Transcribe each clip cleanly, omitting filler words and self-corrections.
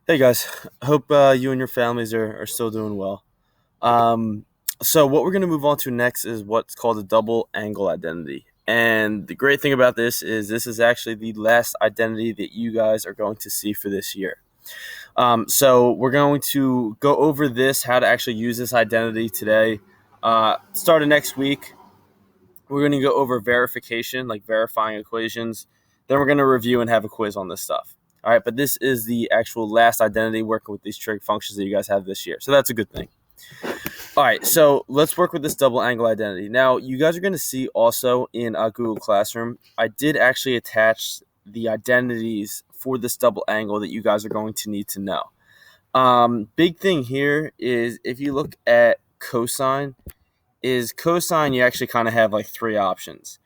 Hey guys, hope you and your families are still doing well. Um, so what we're going to move on to next is what's called a double angle identity. And the great thing about this is actually the last identity that you guys are going to see for this year. So we're going to go over this, how to actually use this identity today. Starting next week, we're going to go over verification, like verifying equations. Then we're going to review and have a quiz on this stuff. All right, but this is the actual last identity working with these trig functions that you guys have this year. So that's a good thing. All right, so let's work with this double angle identity. Now, you guys are going to see also in Google Classroom, I did actually attach the identities for this double angle that you guys are going to need to know. Big thing here is if you look at cosine, you actually kind of have like three options.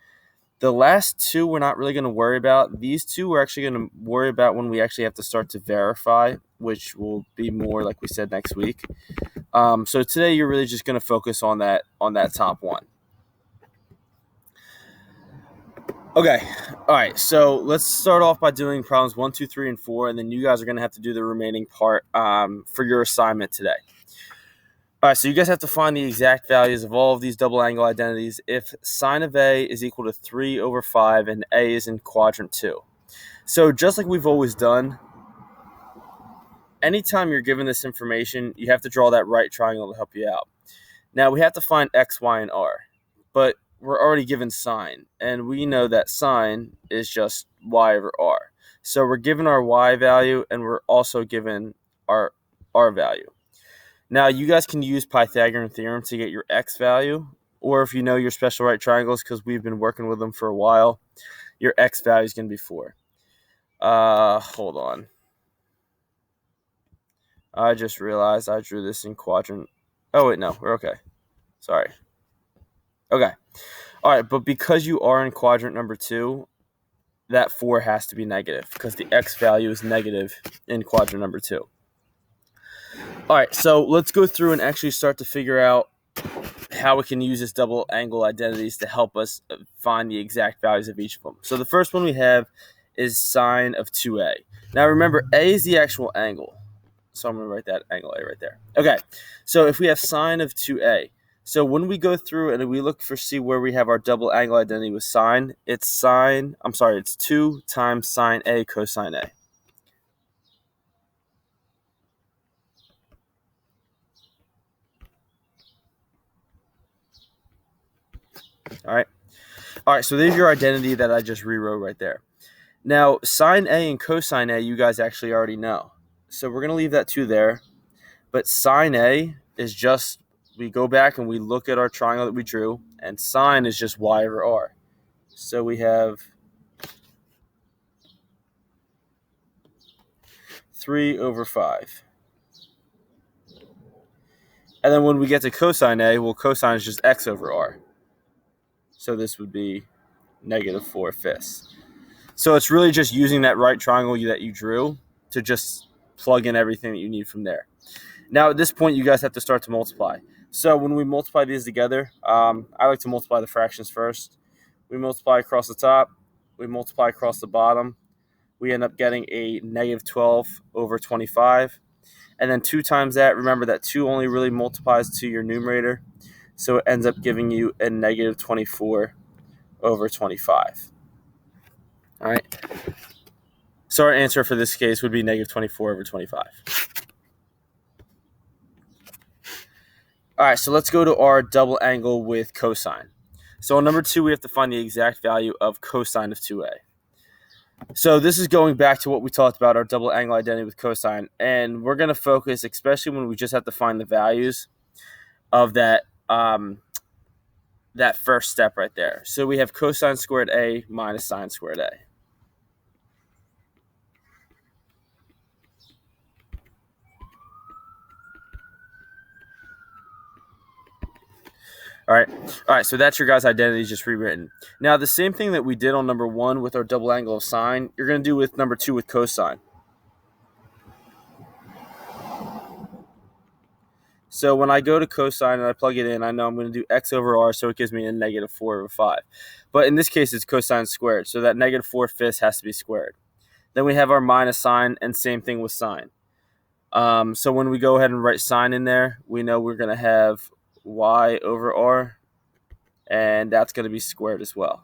The last two we're not really going to worry about. These two we're actually going to worry about when we actually have to start to verify, which will be more like we said next week. So today you're really just going to focus on that top one. Okay, all right. So let's start off by doing problems 1, 2, 3, and 4, and then you guys are going to have to do the remaining part for your assignment today. All right, so you guys have to find the exact values of all of these double angle identities if sine of A is equal to 3 over 5 and A is in quadrant 2. So just like we've always done, anytime you're given this information, you have to draw that right triangle to help you out. Now, we have to find x, y, and r, but we're already given sine, and we know that sine is just y over r. So we're given our y value, and we're also given our r value. Now, you guys can use Pythagorean theorem to get your x value, or if you know your special right triangles, because we've been working with them for a while, your x value is going to be 4. Hold on. I just realized I drew this in quadrant. Oh, wait, no, we're okay. Sorry. Okay. All right, but because you are in quadrant number 2, that 4 has to be negative because the x value is negative in quadrant number 2. All right, so let's go through and actually start to figure out how we can use this double angle identities to help us find the exact values of each of them. So the first one we have is sine of 2a. Now remember, a is the actual angle. So I'm going to write that angle A right there. Okay, so if we have sine of 2a, so when we go through and we look for see where we have our double angle identity with sine, it's 2 times sine A cosine A. All right, so there's your identity that I just rewrote right there. Now, sine A and cosine A, you guys actually already know. So we're going to leave that 2 there. But sine A is just, we go back and we look at our triangle that we drew, and sine is just y over r. So we have 3 over 5. And then when we get to cosine A, well, cosine is just x over r. So this would be negative 4/5. So it's really just using that right triangle that you drew to just plug in everything that you need from there. Now, at this point, you guys have to start to multiply. So when we multiply these together, I like to multiply the fractions first. We multiply across the top. We multiply across the bottom. We end up getting a negative 12 over 25. And then 2 times that, remember that 2 only really multiplies to your numerator. So it ends up giving you a negative 24 over 25. All right. So our answer for this case would be negative 24 over 25. All right, so let's go to our double angle with cosine. So on number 2, we have to find the exact value of cosine of 2a. So this is going back to what we talked about, our double angle identity with cosine. And we're going to focus, especially when we just have to find the values of that that first step right there. So we have cosine squared a minus sine squared a. All right, so that's your guys' identity just rewritten. Now, the same thing that we did on number 1 with our double angle of sine, you're going to do with number 2 with cosine. So when I go to cosine and I plug it in, I know I'm going to do x over r, so it gives me a negative 4 over 5. But in this case, it's cosine squared, so that negative 4/5 has to be squared. Then we have our minus sine, and same thing with sine. So when we go ahead and write sine in there, we know we're going to have y over r, and that's going to be squared as well.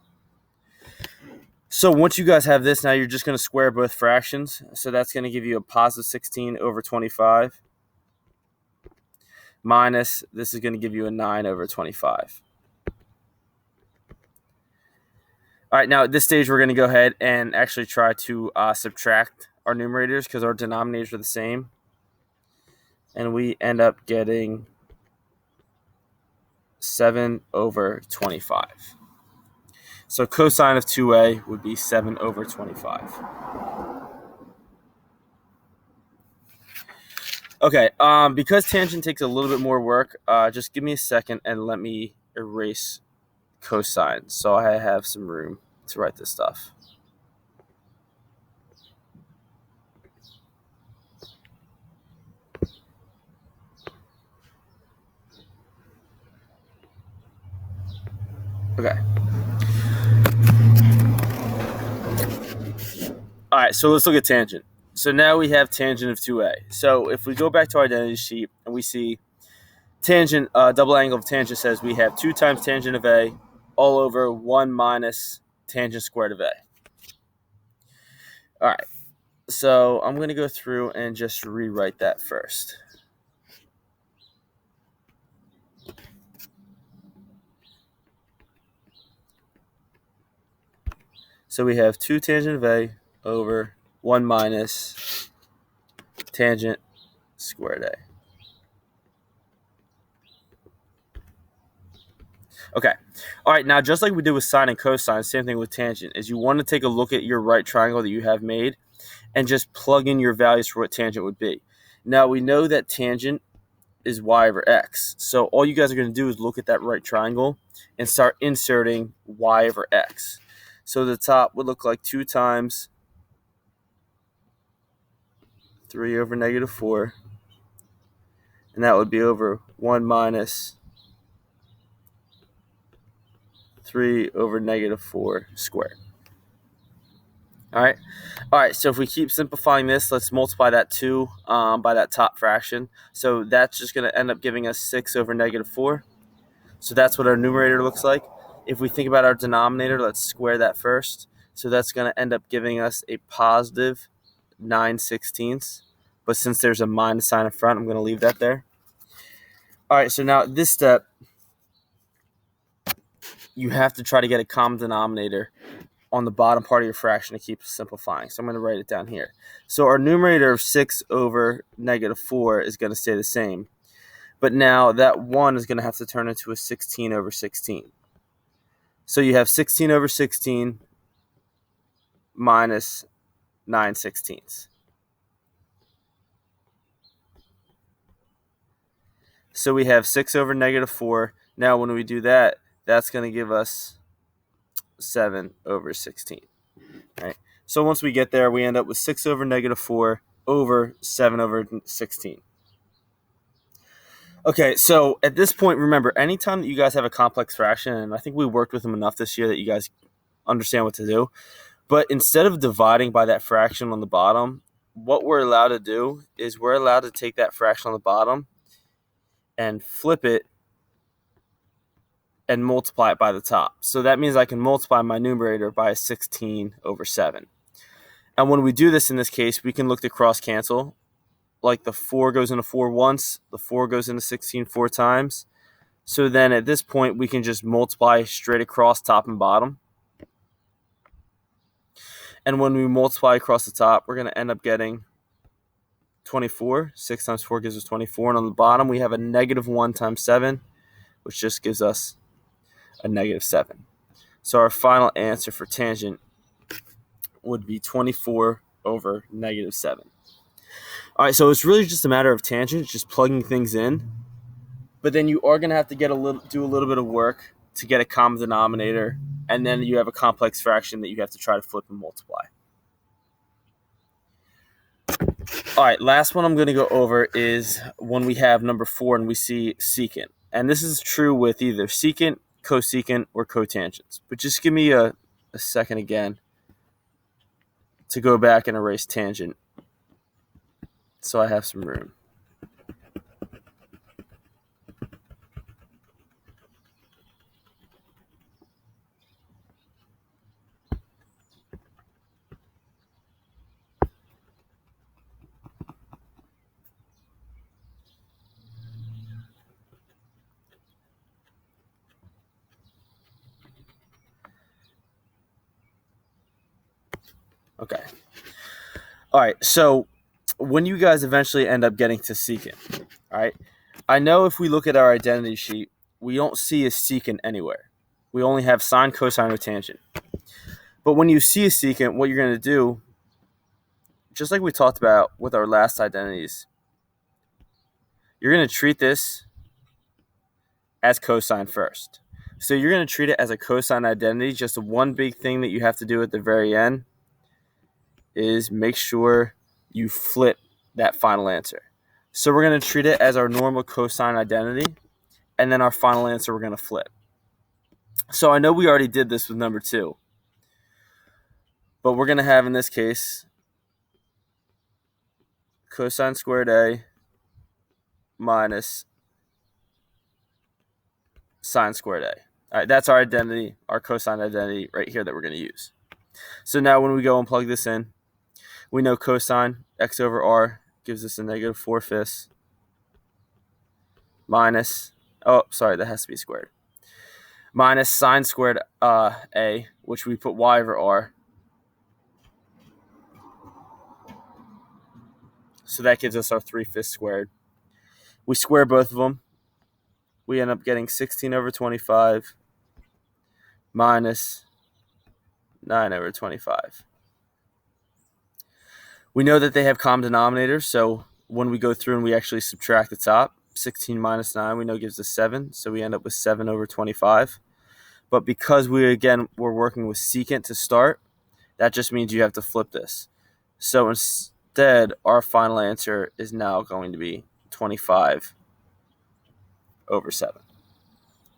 So once you guys have this, now you're just going to square both fractions. So that's going to give you a positive 16 over 25 minus, this is going to give you a 9 over 25. All right, now at this stage, we're going to go ahead and actually try to subtract our numerators because our denominators are the same. And we end up getting 7 over 25. So cosine of 2a would be 7 over 25. Okay, because tangent takes a little bit more work, just give me a second and let me erase cosine so I have some room to write this stuff. Okay. All right, so let's look at tangent. So now we have tangent of 2a. So if we go back to our identity sheet and we see tangent, double angle of tangent says we have 2 times tangent of a all over 1 minus tangent squared of a. All right, so I'm going to go through and just rewrite that first. So we have 2 tangent of a over 1 minus tangent squared a. Okay. All right, now just like we did with sine and cosine, same thing with tangent, is you want to take a look at your right triangle that you have made and just plug in your values for what tangent would be. Now we know that tangent is y over x. So all you guys are going to do is look at that right triangle and start inserting y over x. So the top would look like 2 times 3 over negative 4. And that would be over 1 minus 3 over negative 4 squared. All right, so if we keep simplifying this, let's multiply that 2 by that top fraction. So that's just going to end up giving us 6 over negative 4. So that's what our numerator looks like. If we think about our denominator, let's square that first. So that's going to end up giving us a positive 9/16. But since there's a minus sign in front, I'm going to leave that there. All right, so now at this step, you have to try to get a common denominator on the bottom part of your fraction to keep simplifying. So I'm going to write it down here. So our numerator of 6 over negative 4 is going to stay the same. But now that 1 is going to have to turn into a 16 over 16. So you have 16 over 16 minus 9/16. So we have 6 over negative 4. Now when we do that, that's going to give us 7 over 16. Right? So once we get there, we end up with 6 over negative 4 over 7 over 16. Okay, so at this point, remember, anytime that you guys have a complex fraction, and I think we worked with them enough this year that you guys understand what to do, but instead of dividing by that fraction on the bottom, what we're allowed to do is we're allowed to take that fraction on the bottom and flip it and multiply it by the top. So that means I can multiply my numerator by a 16 over 7. And when we do this in this case, we can look to cross cancel. Like the 4 goes into 4 once, the 4 goes into 16 4 times. So then at this point, we can just multiply straight across top and bottom. And when we multiply across the top, we're going to end up getting 24. 6 times 4 gives us 24. And on the bottom, we have a negative 1 times 7, which just gives us a negative 7. So our final answer for tangent would be 24 over negative 7. All right, so it's really just a matter of tangent, just plugging things in. But then you are going to have to do a little bit of work to get a common denominator, and then you have a complex fraction that you have to try to flip and multiply. All right, last one I'm going to go over is when we have number 4 and we see secant. And this is true with either secant, cosecant, or cotangents. But just give me a second again to go back and erase tangent. so I have some room. Okay. All right. So when you guys eventually end up getting to secant, all right, I know if we look at our identity sheet, we don't see a secant anywhere. We only have sine, cosine, or tangent. But when you see a secant, what you're going to do, just like we talked about with our last identities, you're going to treat this as cosine first. So you're going to treat it as a cosine identity. Just the one big thing that you have to do at the very end is make sure you flip that final answer. So we're going to treat it as our normal cosine identity, and then our final answer we're going to flip. So I know we already did this with number 2, but we're going to have in this case cosine squared A minus sine squared A. All right, that's our identity, our cosine identity right here that we're going to use. So now when we go and plug this in, we know cosine x over r gives us a negative 4/5 minus, oh, sorry, that has to be squared, minus sine squared A, which we put y over r. So that gives us our 3/5 squared. We square both of them. We end up getting 16 over 25 minus 9 over 25. We know that they have common denominators, so when we go through and we actually subtract the top, 16 minus 9 we know gives us 7, so we end up with 7 over 25. But because we're working with secant to start, that just means you have to flip this. So instead, our final answer is now going to be 25 over 7.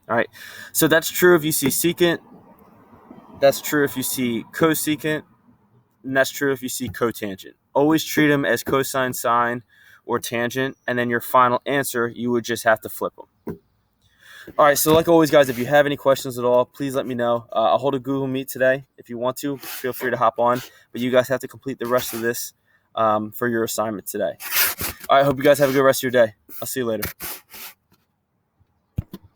All right, so that's true if you see secant, that's true if you see cosecant, and that's true if you see cotangent. Always treat them as cosine, sine, or tangent, and then your final answer, you would just have to flip them. All right, so like always, guys, if you have any questions at all, please let me know. I'll hold a Google Meet today. If you want to, feel free to hop on, but you guys have to complete the rest of this for your assignment today. All right, hope you guys have a good rest of your day. I'll see you later.